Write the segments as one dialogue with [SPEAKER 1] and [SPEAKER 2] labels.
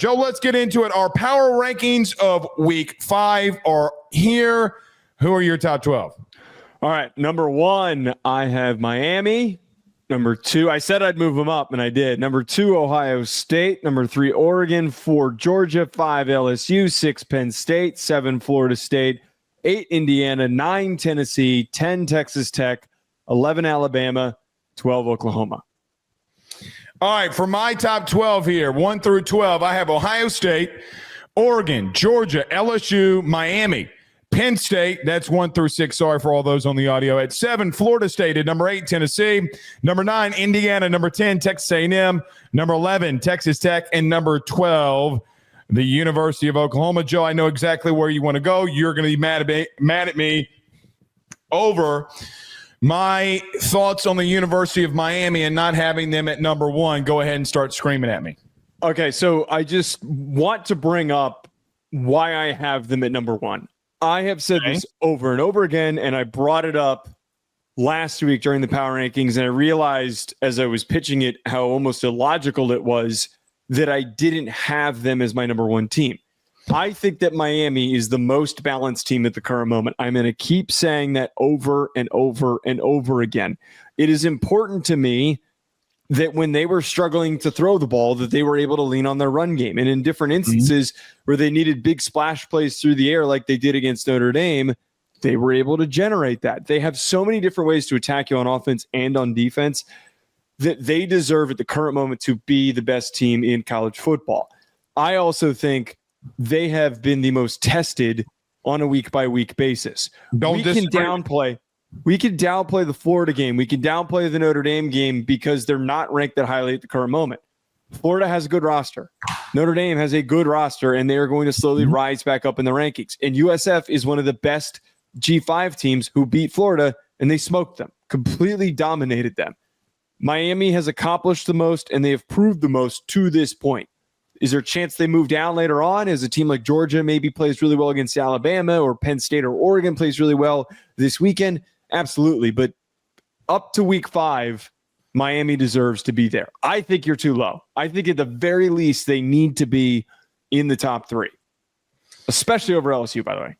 [SPEAKER 1] Joe, let's get into it. Our power rankings of week 5 are here. Who are your top 12?
[SPEAKER 2] All right. Number 1, I have Miami. Number 2, I said I'd move them up, and I did. Number 2, Ohio State. Number 3, Oregon. 4, Georgia. 5, LSU. 6, Penn State. 7, Florida State. 8, Indiana. 9, Tennessee. 10, Texas Tech. 11, Alabama. 12, Oklahoma.
[SPEAKER 1] All right, for my top 12 here, 1 through 12, I have Ohio State, Oregon, Georgia, LSU, Miami, Penn State. That's 1 through 6. Sorry for all those on the audio. At 7, Florida State. At number 8, Tennessee. Number 9, Indiana. Number 10, Texas A&M. Number 11, Texas Tech. And number 12, the University of Oklahoma. Joe, I know exactly where you want to go. You're going to be mad at me over my thoughts on the University of Miami and not having them at number 1. Go ahead and start screaming at me.
[SPEAKER 2] Okay, so I just want to bring up why I have them at number 1. I have said this over and over again, and I brought it up last week during the power rankings, and I realized as I was pitching it how almost illogical it was that I didn't have them as my number 1 team. I think that Miami is the most balanced team at the current moment. I'm going to keep saying that over and over and over again. It is important to me that when they were struggling to throw the ball, that they were able to lean on their run game. And in different instances where they needed big splash plays through the air like they did against Notre Dame, they were able to generate that. They have so many different ways to attack you on offense and on defense that they deserve at the current moment to be the best team in college football. I also think they have been the most tested on a week-by-week basis. We can downplay the Florida game. We can downplay the Notre Dame game because they're not ranked that highly at the current moment. Florida has a good roster. Notre Dame has a good roster, and they are going to slowly rise back up in the rankings. And USF is one of the best G5 teams who beat Florida, and they smoked them, completely dominated them. Miami has accomplished the most, and they have proved the most to this point. Is there a chance they move down later on as a team like Georgia maybe plays really well against Alabama, or Penn State or Oregon plays really well this weekend? Absolutely. But up to week 5, Miami deserves to be there. I think you're too low. I think at the very least they need to be in the top 3, especially over LSU, by the way.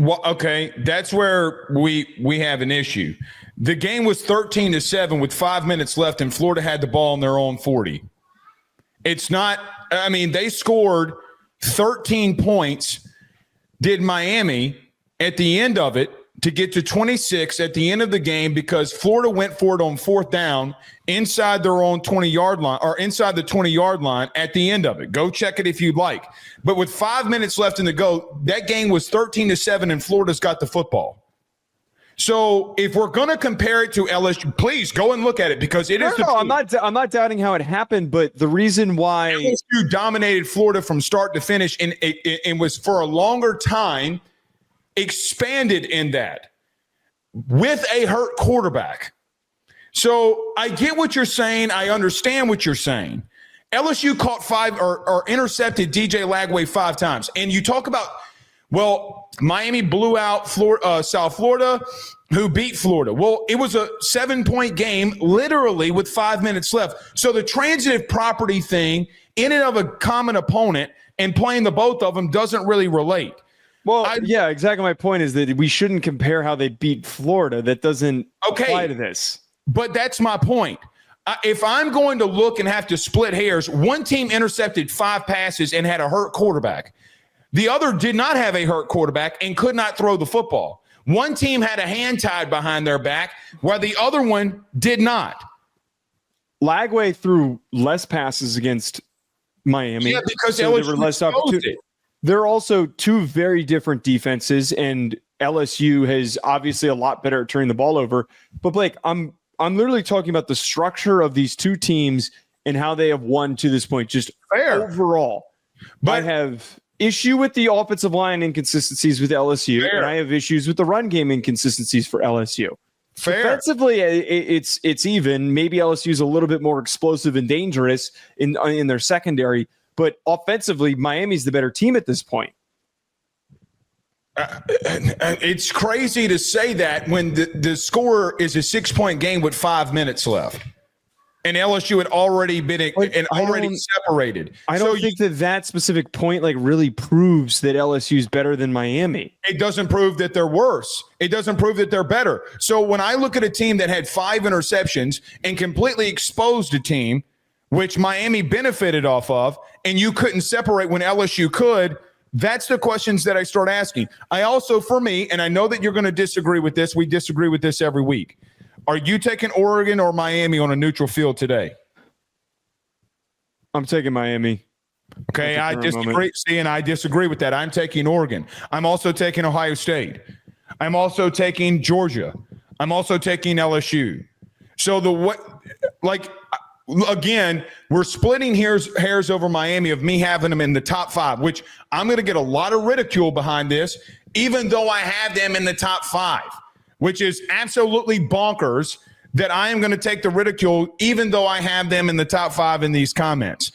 [SPEAKER 1] Well, okay, that's where we have an issue. The game was 13-7 with 5 minutes left, and Florida had the ball on their own 40. It's not – I mean, they scored 13 points, did Miami, at the end of it to get to 26 at the end of the game because Florida went for it on 4th down inside their own 20-yard line or inside the 20-yard line at the end of it. Go check it if you'd like. But with 5 minutes left in the go, that game was 13-7 and Florida's got the football. So if we're going to compare it to LSU, please go and look at it because it is.
[SPEAKER 2] No, I'm not doubting how it happened, but the reason why
[SPEAKER 1] LSU dominated Florida from start to finish and was for a longer time expanded in that with a hurt quarterback. So I get what you're saying. I understand what you're saying. LSU caught 5 or intercepted DJ Lagway 5 times, and you talk about. Well, Miami blew out South Florida, who beat Florida. Well, it was a 7-point game, literally, with 5 minutes left. So the transitive property thing, in and of a common opponent, and playing the both of them doesn't really relate.
[SPEAKER 2] Well, yeah, exactly. My point is that we shouldn't compare how they beat Florida. That doesn't apply to this.
[SPEAKER 1] But that's my point. If I'm going to look and have to split hairs, one team intercepted 5 passes and had a hurt quarterback. The other did not have a hurt quarterback and could not throw the football. One team had a hand tied behind their back, while the other one did not.
[SPEAKER 2] Lagway threw less passes against Miami.
[SPEAKER 1] Yeah, because
[SPEAKER 2] so there were less opportunities. They're also 2 very different defenses, and LSU has obviously a lot better at turning the ball over. But Blake, I'm literally talking about the structure of these 2 teams and how they have won to this point. Just overall, but I have issue with the offensive line inconsistencies with LSU, and I have issues with the run game inconsistencies for LSU. Defensively, it's even. Maybe LSU is a little bit more explosive and dangerous in their secondary, but offensively, Miami's the better team at this point.
[SPEAKER 1] It's crazy to say that when the score is a 6-point game with 5 minutes left. and LSU had already been separated.
[SPEAKER 2] I don't think that specific point really proves that LSU is better than Miami.
[SPEAKER 1] It doesn't prove that they're worse. It doesn't prove that they're better. So when I look at a team that had 5 interceptions and completely exposed a team, which Miami benefited off of, and you couldn't separate when LSU could, that's the questions that I start asking. I also, for me, and I know that you're going to disagree with this, we disagree with this every week. Are you taking Oregon or Miami on a neutral field today?
[SPEAKER 2] I'm taking Miami.
[SPEAKER 1] Okay, I disagree. See, and I disagree with that. I'm taking Oregon. I'm also taking Ohio State. I'm also taking Georgia. I'm also taking LSU. So again, we're splitting hairs over Miami of me having them in the top 5, which I'm going to get a lot of ridicule behind this, even though I have them in the top 5, which is absolutely bonkers that I am going to take the ridicule, even though I have them in the top 5 in these comments.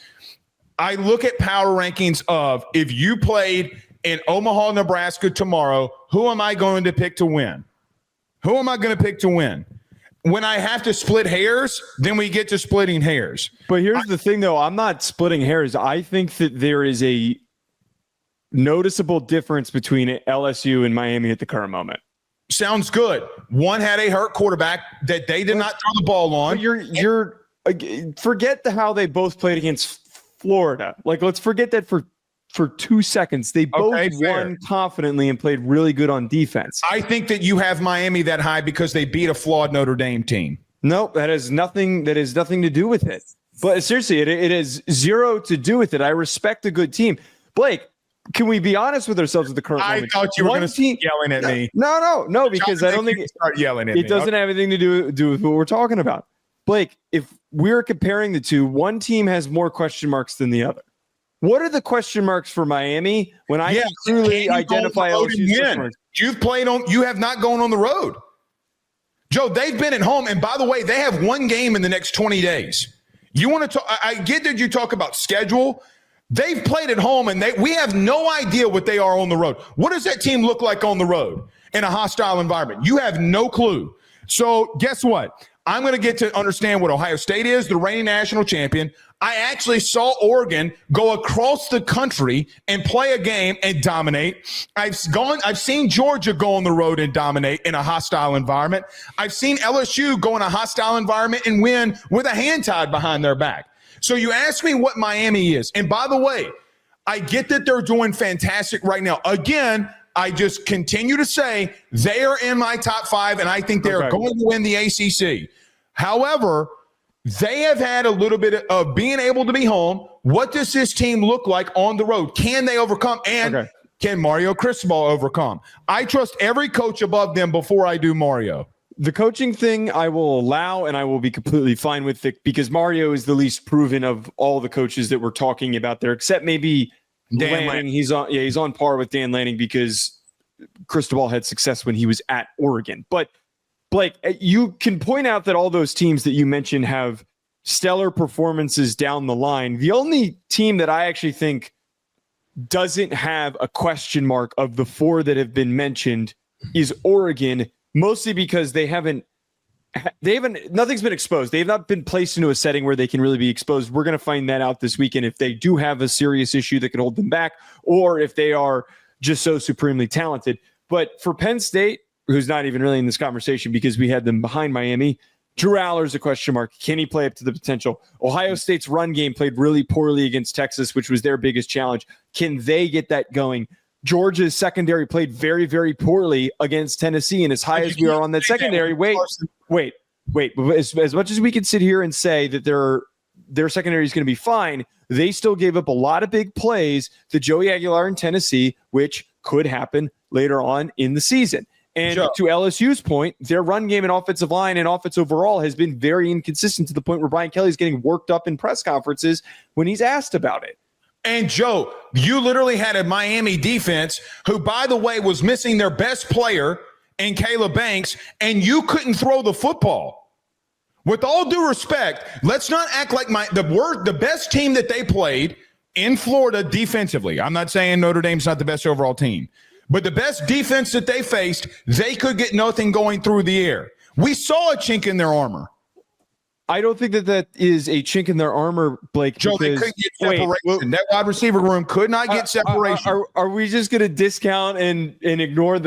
[SPEAKER 1] I look at power rankings of if you played in Omaha, Nebraska tomorrow, who am I going to pick to win? Who am I going to pick to win? When I have to split hairs, then we get to splitting hairs.
[SPEAKER 2] But here's the thing, though. I'm not splitting hairs. I think that there is a noticeable difference between LSU and Miami at the current moment.
[SPEAKER 1] Sounds good. One had a hurt quarterback that they did not throw the ball on.
[SPEAKER 2] Forget how they both played against Florida. Let's forget that for 2 seconds. They both won confidently and played really good on defense.
[SPEAKER 1] I think that you have Miami that high because they beat a flawed Notre Dame team.
[SPEAKER 2] No, that has nothing to do with it. But seriously, it has zero to do with it. I respect a good team. Blake, can we be honest with ourselves at the current moment?
[SPEAKER 1] I thought you were going to start yelling at me.
[SPEAKER 2] No, because I don't think
[SPEAKER 1] start yelling at me.
[SPEAKER 2] It doesn't have anything to do with what we're talking about. Blake, if we're comparing the two, one team has more question marks than the other. What are the question marks for Miami when I can clearly identify LSU's?
[SPEAKER 1] You have not gone on the road. Joe, they've been at home. And by the way, they have one game in the next 20 days. You want to talk? I get that you talk about schedule. They've played at home, and we have no idea what they are on the road. What does that team look like on the road in a hostile environment? You have no clue. So guess what? I'm going to get to understand what Ohio State is, the reigning national champion. I actually saw Oregon go across the country and play a game and dominate. I've seen Georgia go on the road and dominate in a hostile environment. I've seen LSU go in a hostile environment and win with a hand tied behind their back. So you ask me what Miami is. And by the way, I get that they're doing fantastic right now. Again, I just continue to say they are in my top 5, and I think they are going to win the ACC. However, they have had a little bit of being able to be home. What does this team look like on the road? Can they overcome? And can Mario Cristobal overcome? I trust every coach above them before I do Mario.
[SPEAKER 2] The coaching thing I will allow, and I will be completely fine with it because Mario is the least proven of all the coaches that we're talking about there, except maybe Dan Lanning. He's on par with Dan Lanning because Cristobal had success when he was at Oregon. But Blake, you can point out that all those teams that you mentioned have stellar performances down the line. The only team that I actually think doesn't have a question mark of the 4 that have been mentioned is Oregon, mostly because nothing's been exposed. They have not been placed into a setting where they can really be exposed. We're going to find that out this weekend if they do have a serious issue that could hold them back, or if they are just so supremely talented. But for Penn State, who's not even really in this conversation because we had them behind Miami, Drew Aller's a question mark. Can he play up to the potential? Ohio State's run game played really poorly against Texas, which was their biggest challenge. Can they get that going? Georgia's secondary played very, very poorly against Tennessee, and as high as we are on that secondary, wait. As much as we can sit here and say that their secondary is going to be fine, they still gave up a lot of big plays to Joey Aguilar in Tennessee, which could happen later on in the season. And to LSU's point, their run game and offensive line and offense overall has been very inconsistent to the point where Brian Kelly's getting worked up in press conferences when he's asked about it.
[SPEAKER 1] And Joe, you literally had a Miami defense who, by the way, was missing their best player in Caleb Banks, and you couldn't throw the football. With all due respect, let's not act like the best team that they played in Florida defensively. I'm not saying Notre Dame's not the best overall team, but the best defense that they faced, they could get nothing going through the air. We saw a chink in their armor.
[SPEAKER 2] I don't think that is a chink in their armor, Blake.
[SPEAKER 1] Joe, they couldn't get separation. That wide receiver room could not get separation.
[SPEAKER 2] Are we just going to discount and ignore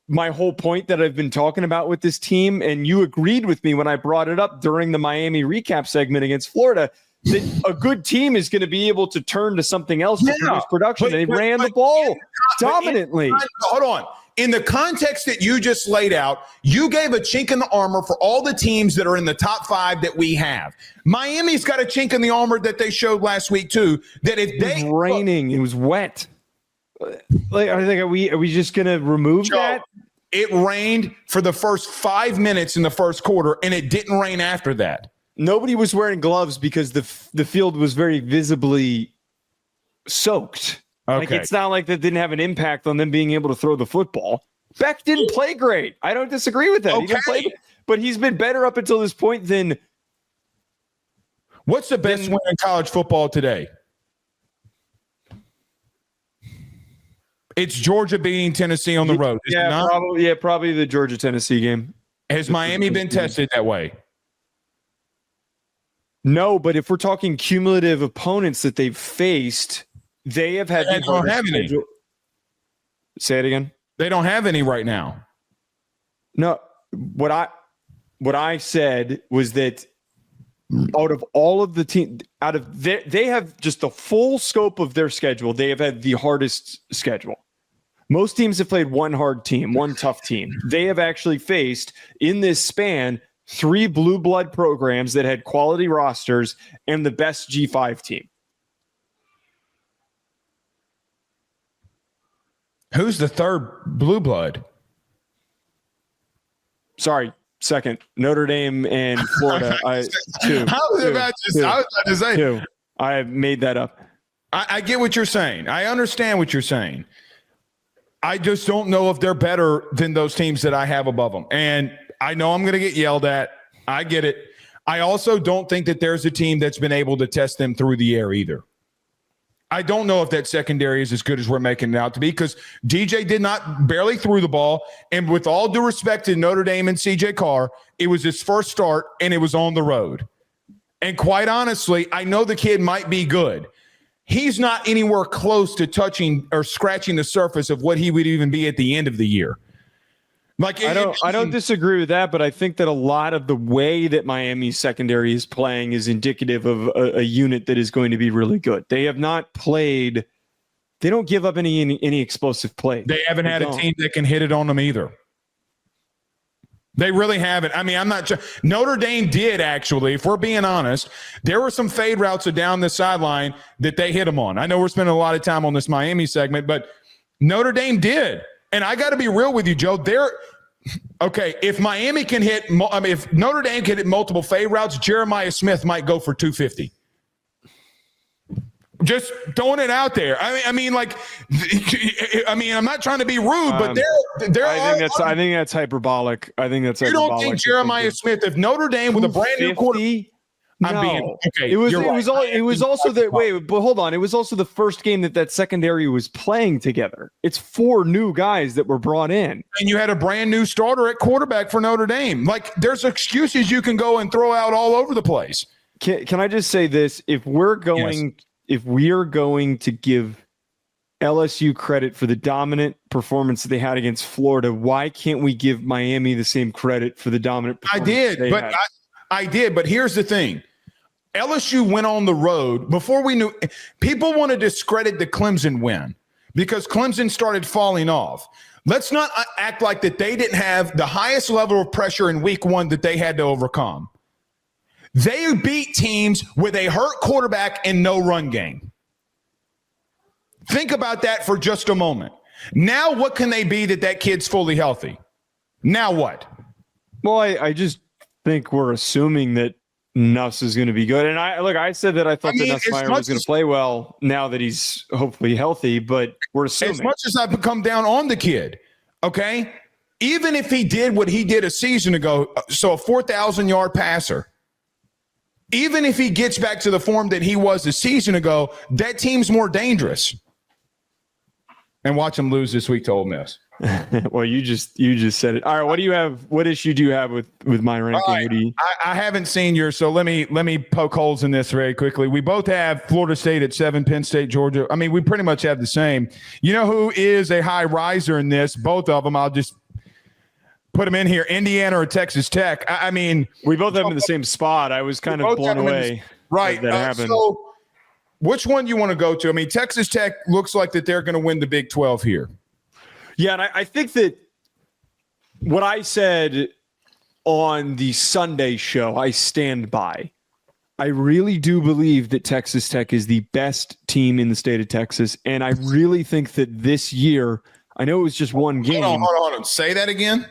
[SPEAKER 2] my whole point that I've been talking about with this team? And you agreed with me when I brought it up during the Miami recap segment against Florida that a good team is going to be able to turn to something else to produce production. They ran the ball dominantly.
[SPEAKER 1] Hold on. In the context that you just laid out, you gave a chink in the armor for all the teams that are in the top 5 that we have. Miami's got a chink in the armor that they showed last week too. That if
[SPEAKER 2] it was raining, it was wet. Like, are we just going to remove that?
[SPEAKER 1] It rained for the first 5 minutes in the first quarter, and it didn't rain after that.
[SPEAKER 2] Nobody was wearing gloves because the field was very visibly soaked. Okay. Like, it's not like that didn't have an impact on them being able to throw the football. Beck didn't play great. I don't disagree with that.
[SPEAKER 1] Okay.
[SPEAKER 2] He didn't play, but he's been better up until this point than.
[SPEAKER 1] What's the best win in college football today? It's Georgia beating Tennessee on the road.
[SPEAKER 2] Probably the Georgia-Tennessee game.
[SPEAKER 1] Has Miami been tested that way?
[SPEAKER 2] No, but if we're talking cumulative opponents that they've faced, they have had.
[SPEAKER 1] They don't have any.
[SPEAKER 2] Say it again.
[SPEAKER 1] They don't have any right now.
[SPEAKER 2] No, what I said was that out of all of the team, they have just the full scope of their schedule. They have had the hardest schedule. Most teams have played one hard team, one tough team. They have actually faced in this span 3 blue blood programs that had quality rosters and the best G5 team.
[SPEAKER 1] Who's the third blue blood?
[SPEAKER 2] Sorry, second. Notre Dame and Florida. Two.
[SPEAKER 1] I was about to say.
[SPEAKER 2] Two. I made that up.
[SPEAKER 1] I get what you're saying. I understand what you're saying. I just don't know if they're better than those teams that I have above them. And I know I'm going to get yelled at. I get it. I also don't think that there's a team that's been able to test them through the air either. I don't know if that secondary is as good as we're making it out to be because DJ barely threw the ball. And with all due respect to Notre Dame and CJ Carr, it was his first start and it was on the road. And quite honestly, I know the kid might be good. He's not anywhere close to touching or scratching the surface of what he would even be at the end of the year. Like
[SPEAKER 2] I don't disagree with that, but I think that a lot of the way that Miami's secondary is playing is indicative of a unit that is going to be really good. They have not played. They don't give up any explosive play.
[SPEAKER 1] They haven't had a team that can hit it on them either. They really haven't. I mean, I'm not sure. Notre Dame did, actually, if we're being honest. There were some fade routes down the sideline that they hit them on. I know we're spending a lot of time on this Miami segment, but Notre Dame did. And I got to be real with you, Joe. If Miami can if Notre Dame can hit multiple fade routes, Jeremiah Smith might go for 250. Just throwing it out there. I'm not trying to be rude, but
[SPEAKER 2] I think that's hyperbolic.
[SPEAKER 1] You don't think Jeremiah Smith, if Notre Dame with a brand new quarterback?
[SPEAKER 2] No. It was also the first game that secondary was playing together. It's 4 new guys that were brought in.
[SPEAKER 1] And you had a brand new starter at quarterback for Notre Dame. Like, there's excuses you can go and throw out all over the place.
[SPEAKER 2] Can I just say this? If we are going to give LSU credit for the dominant performance that they had against Florida, why can't we give Miami the same credit for the dominant performance
[SPEAKER 1] I did, but here's the thing. LSU went on the road before we knew. People want to discredit the Clemson win because Clemson started falling off. Let's not act like that they didn't have the highest level of pressure in week 1 that they had to overcome. They beat teams with a hurt quarterback and no run game. Think about that for just a moment. Now what can they be that kid's fully healthy? Now what?
[SPEAKER 2] Well, I just think we're assuming that Nuss is going to be good. And I said that I thought that Nussmeier was going to play well now that he's hopefully healthy, but we're assuming.
[SPEAKER 1] As much as I've come down on the kid, okay, even if he did what he did a season ago, so a 4,000-yard passer, even if he gets back to the form that he was a season ago, that team's more dangerous. and watch them lose this week to Ole Miss.
[SPEAKER 2] Well, you just said it. All right, what do you have? What issue do you have with my ranking?
[SPEAKER 1] Right. I haven't seen yours, so let me poke holes in this very quickly. We both have Florida State at 7, Penn State, Georgia. I mean, we pretty much have the same. You know who is a high riser in this? Both of them. I'll just put them in here. Indiana or Texas Tech. I mean,
[SPEAKER 2] we both have them in the same spot. I was kind of blown away.
[SPEAKER 1] Right.
[SPEAKER 2] That happened.
[SPEAKER 1] So which one do you want to go to? I mean, Texas Tech looks like that they're going to win the Big 12 here.
[SPEAKER 2] Yeah, and I think that what I said on the Sunday show, I stand by. I really do believe that Texas Tech is the best team in the state of Texas, and I really think that this year, I know it was just one game.
[SPEAKER 1] Hold on. Say that again.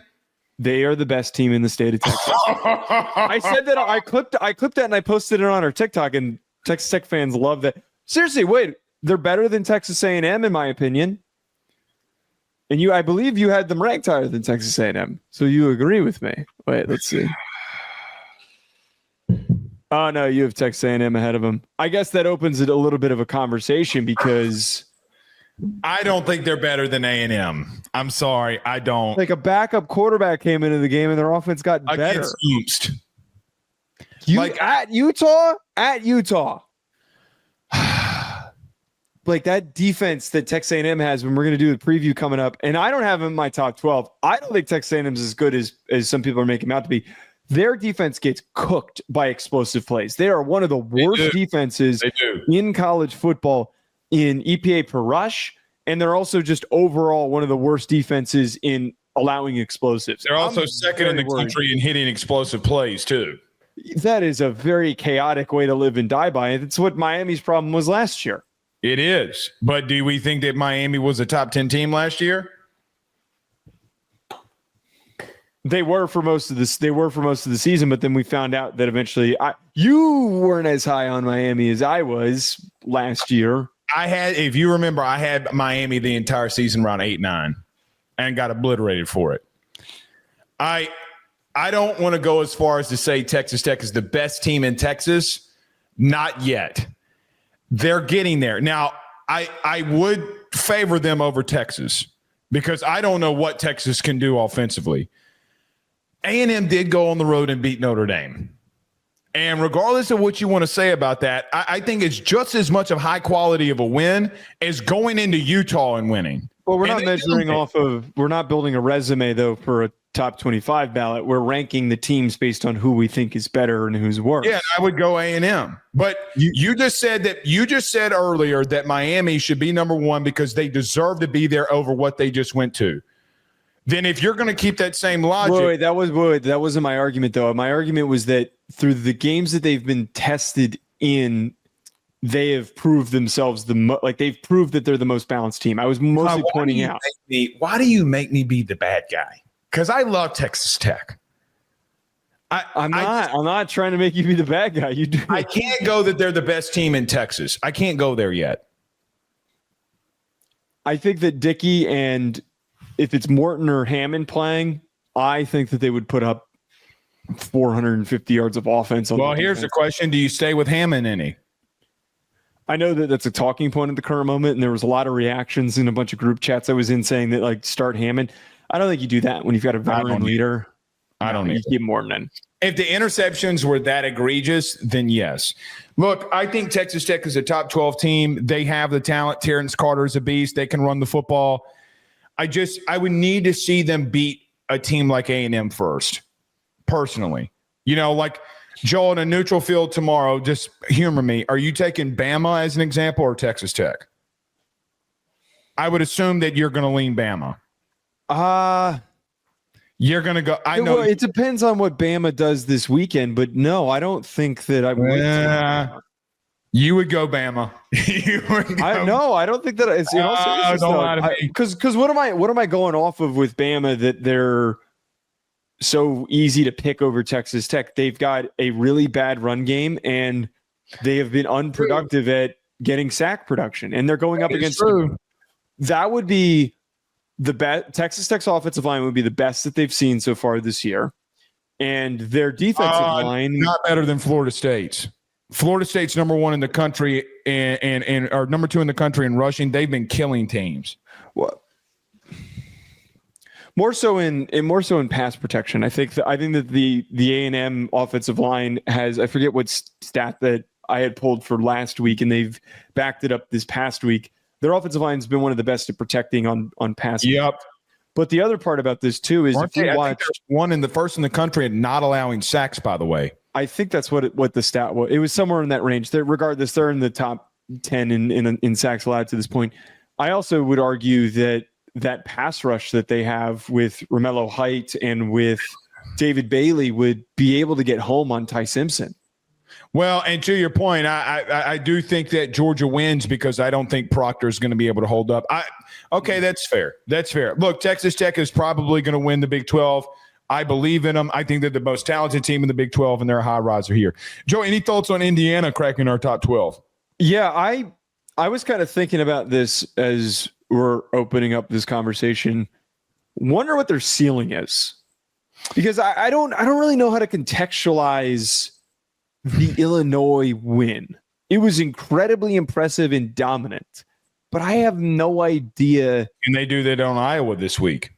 [SPEAKER 2] They are the best team in the state of Texas. I said that I clipped that and I posted it on our TikTok, and Texas Tech fans love that. Seriously, wait, they're better than Texas A&M in my opinion. And I believe you had them ranked higher than Texas A&M. So you agree with me. Wait, let's see. Oh, no, you have Texas A&M ahead of them. I guess that opens it a little bit of a conversation because
[SPEAKER 1] I don't think they're better than A&M. I'm sorry. I don't.
[SPEAKER 2] Like a backup quarterback came into the game and their offense got better. At Utah. Like that defense that Texas A&M has when we're going to do the preview coming up, and I don't have them in my top 12. I don't think Texas A&M is as good as some people are making them out to be. Their defense gets cooked by explosive plays. They are one of the worst defenses in college football in EPA per rush, and they're also just overall one of the worst defenses in allowing explosives.
[SPEAKER 1] They're also second in the country in hitting explosive plays too.
[SPEAKER 2] That is a very chaotic way to live and die by. And it's what Miami's problem was last year.
[SPEAKER 1] It is. But do we think that Miami was a top 10 team last year?
[SPEAKER 2] They were for most of this. They were for most of the season, but then we found out that eventually you weren't as high on Miami as I was last year.
[SPEAKER 1] If you remember, I had Miami the entire season around 8-9 and got obliterated for it. I don't want to go as far as to say Texas Tech is the best team in Texas. Not yet. They're getting there. Now, I would favor them over Texas because I don't know what Texas can do offensively. A&M did go on the road and beat Notre Dame. And regardless of what you want to say about that, I think it's just as much of high quality of a win as going into Utah and winning.
[SPEAKER 2] Well, we're not building a resume, though, for a top 25 ballot. We're ranking the teams based on who we think is better and who's worse.
[SPEAKER 1] Yeah, I would go A&M. But you just said earlier that Miami should be number one because they deserve to be there over what they just went to. Then if you're going to keep that same logic.
[SPEAKER 2] That wasn't my argument, though. My argument was that through the games that they've been tested in, they have proved themselves they've proved that they're the most balanced team. I was mostly pointing out.
[SPEAKER 1] Why do you make me be the bad guy? Because I love Texas Tech.
[SPEAKER 2] I'm not trying to make you be the bad guy. You do.
[SPEAKER 1] I can't go that they're the best team in Texas. I can't go there yet.
[SPEAKER 2] I think that Dickey and if it's Morton or Hammond playing, I think that they would put up 450 yards of offense.
[SPEAKER 1] Here's the question. Do you stay with Hammond any?
[SPEAKER 2] I know that that's a talking point at the current moment, and there was a lot of reactions in a bunch of group chats I was in saying that, start Hammond. I don't think you do that when you've got a veteran leader.
[SPEAKER 1] I don't need
[SPEAKER 2] keep Morton in.
[SPEAKER 1] If the interceptions were that egregious, then yes. Look, I think Texas Tech is a top 12 team. They have the talent. Terrence Carter is a beast. They can run the football. I would need to see them beat a team like A&M first, personally. Like Joel, in a neutral field tomorrow, just humor me. Are you taking Bama as an example or Texas Tech? I would assume that you're going to lean Bama. You're going to go. I know
[SPEAKER 2] it depends on what Bama does this weekend, but no, I don't think that I would.
[SPEAKER 1] You would go Bama.
[SPEAKER 2] I don't think that it's because what am I going off of with Bama that they're so easy to pick over Texas Tech? They've got a really bad run game and they have been unproductive at getting sack production, and they're going up against. That would be the best. Texas Tech's offensive line would be the best that they've seen so far this year, and their defensive line
[SPEAKER 1] not better than Florida State's. Florida State's number one in the country and or number two in the country in rushing. They've been killing teams.
[SPEAKER 2] Well, more so in pass protection. I think that the A&M offensive line has, I forget what stat that I had pulled for last week, and they've backed it up this past week. Their offensive line has been one of the best at protecting on pass.
[SPEAKER 1] Yep.
[SPEAKER 2] But the other part about this too is if you watch
[SPEAKER 1] one in the first in the country and not allowing sacks, by the way.
[SPEAKER 2] I think that's what the stat was. It was somewhere in that range. Regardless, they're in the top 10 in sacks allowed to this point. I also would argue that pass rush that they have with Romello Height and with David Bailey would be able to get home on Ty Simpson.
[SPEAKER 1] Well, and to your point, I do think that Georgia wins because I don't think Proctor is going to be able to hold up. Okay, that's fair. That's fair. Look, Texas Tech is probably going to win the Big 12. I believe in them. I think they're the most talented team in the Big 12, and they're a high riser here. Joe, any thoughts on Indiana cracking our top 12?
[SPEAKER 2] Yeah, I was kind of thinking about this as we're opening up this conversation. Wonder what their ceiling is, because I don't really know how to contextualize the Illinois win. It was incredibly impressive and dominant, but I have no idea.
[SPEAKER 1] And they do that on Iowa this week.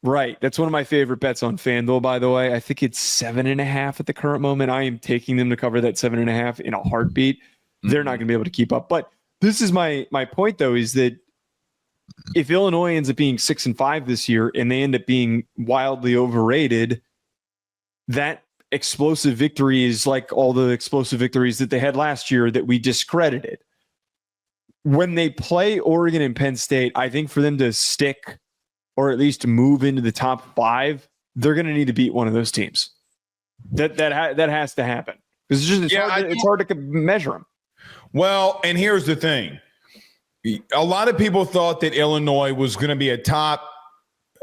[SPEAKER 2] Right. That's one of my favorite bets on FanDuel, by the way. I think it's 7.5 at the current moment. I am taking them to cover that 7.5 in a heartbeat. They're not going to be able to keep up. But this is my point, though, is that if Illinois ends up being 6-5 this year and they end up being wildly overrated, that explosive victory is like all the explosive victories that they had last year that we discredited. When they play Oregon and Penn State, I think for them to stick or at least move into the top 5, they're going to need to beat one of those teams. That has to happen. It's hard to measure them.
[SPEAKER 1] Well, and here's the thing. A lot of people thought that Illinois was going to be a top,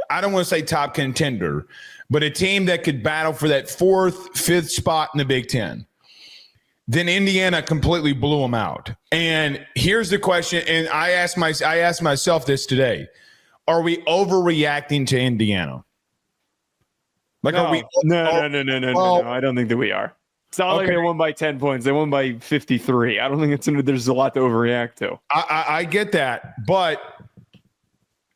[SPEAKER 1] I don't want to say top contender, but a team that could battle for that 4th, 5th spot in the Big Ten. Then Indiana completely blew them out. And here's the question, and I asked myself this today. Are we overreacting to Indiana?
[SPEAKER 2] No. I don't think that we are. It's not like they won by 10 points. They won by 53. I don't think there's a lot to overreact to.
[SPEAKER 1] I get that, but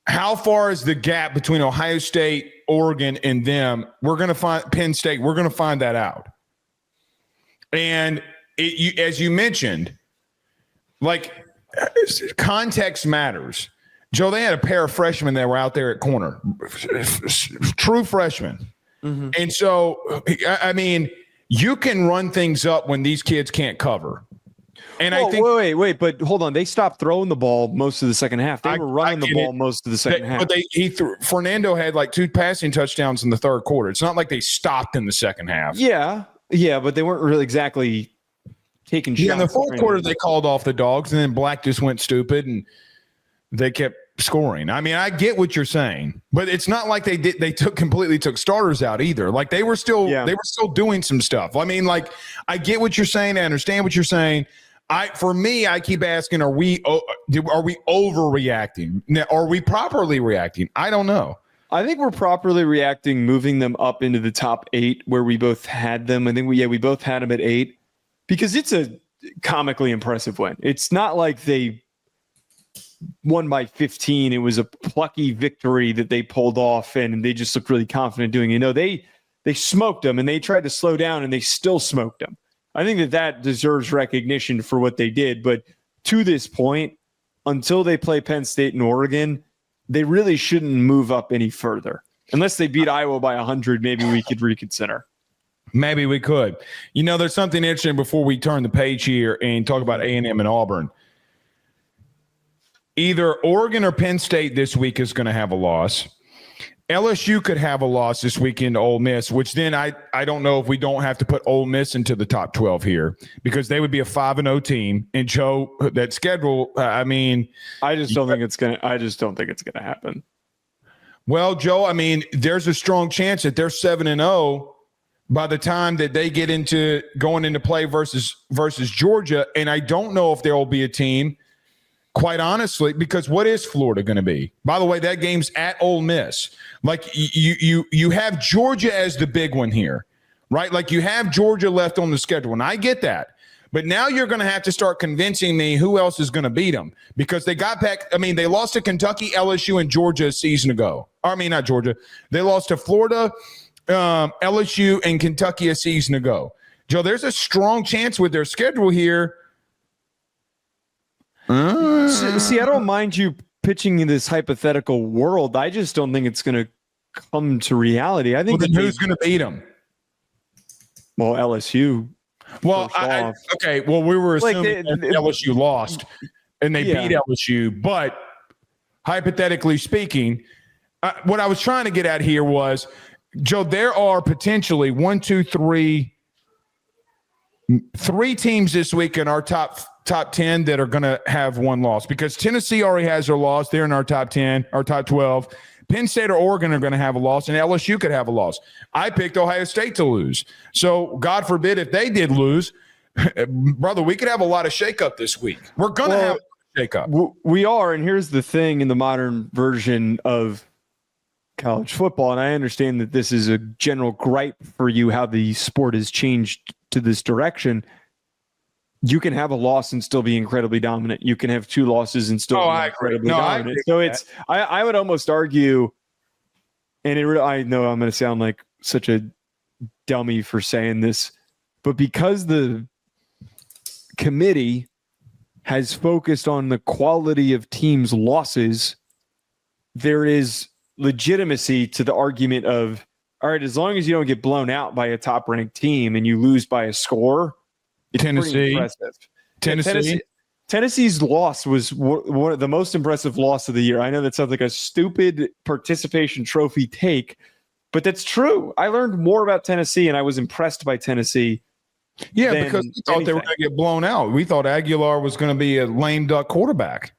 [SPEAKER 1] how far is the gap between Ohio State, Oregon, and them? We're going to find Penn State. We're going to find that out. And as you mentioned, like context matters. Joe, they had a pair of freshmen that were out there at corner, true freshmen. Mm-hmm. And so, I mean, you can run things up when these kids can't cover. And I think
[SPEAKER 2] wait, but hold on. They stopped throwing the ball most of the second half. They were running the ball most of the second half.
[SPEAKER 1] But Fernando had like 2 passing touchdowns in the third quarter. It's not like they stopped in the second half.
[SPEAKER 2] Yeah, but they weren't really exactly taking shots.
[SPEAKER 1] Yeah, in the fourth quarter, they called off the dogs, and then Black just went stupid, and they kept scoring. I mean, I get what you're saying, but it's not like they completely took starters out either. Like they were still doing some stuff. I mean, like I get what you're saying. I understand what you're saying. For me, I keep asking, are we overreacting? Now, are we properly reacting? I don't know.
[SPEAKER 2] I think we're properly reacting, moving them up into the top 8 where we both had them. I think we both had them at 8 because it's a comically impressive win. It's not like they won by 15. It was a plucky victory that they pulled off, and they just looked really confident doing it. They smoked them, and they tried to slow down, and they still smoked them. I think that deserves recognition for what they did. But to this point, until they play Penn State and Oregon, they really shouldn't move up any further. Unless they beat Iowa by 100, maybe we could reconsider.
[SPEAKER 1] Maybe we could. There's something interesting before we turn the page here and talk about A&M and Auburn. Either Oregon or Penn State this week is going to have a loss. LSU could have a loss this weekend to Ole Miss, which then I don't know if we don't have to put Ole Miss into the top 12 here because they would be a 5-0 team. And Joe, that schedule, I just don't think it's going to happen. Well, Joe, I mean, there's a strong chance that they're 7-0 by the time that they get into going into play versus Georgia. And I don't know if there will be a team, quite honestly, because what is Florida going to be? By the way, that game's at Ole Miss. Like you have Georgia as the big one here, right? Like you have Georgia left on the schedule, and I get that. But now you're going to have to start convincing me who else is going to beat them because they got back. I mean, they lost to Kentucky, LSU, and Georgia a season ago. I mean, not Georgia. They lost to Florida, LSU, and Kentucky a season ago. Joe, there's a strong chance with their schedule here.
[SPEAKER 2] See, I don't mind you pitching in this hypothetical world. I just don't think it's going to come to reality. I think
[SPEAKER 1] then who's going to beat them?
[SPEAKER 2] Well, LSU.
[SPEAKER 1] Well, okay. Well, we were assuming LSU lost and they beat LSU, but hypothetically speaking, what I was trying to get at here was, Joe, there are potentially three teams this week in our top 10 that are going to have one loss because Tennessee already has their loss. They're in our top 10, our top 12. Penn State or Oregon are going to have a loss, and LSU could have a loss. I picked Ohio State to lose. So, God forbid if they did lose, brother, we could have a lot of shakeup this week. We're going to have a shakeup.
[SPEAKER 2] We are, and here's the thing in the modern version of college football, and I understand that this is a general gripe for you, how the sport has changed to this direction. You can have a loss and still be incredibly dominant. You can have two losses and still be incredibly dominant. So I would almost argue, and I know I'm going to sound like such a dummy for saying this, but because the committee has focused on the quality of teams' losses, there is legitimacy to the argument of, all right, as long as you don't get blown out by a top-ranked team and you lose by a score, it's pretty impressive. Tennessee's loss was one of the most impressive loss of the year. I know that sounds like a stupid participation trophy take, but that's true. I learned more about Tennessee, and I was impressed by Tennessee.
[SPEAKER 1] Yeah, because we thought they were going to get blown out. We thought Aguilar was going to be a lame duck quarterback.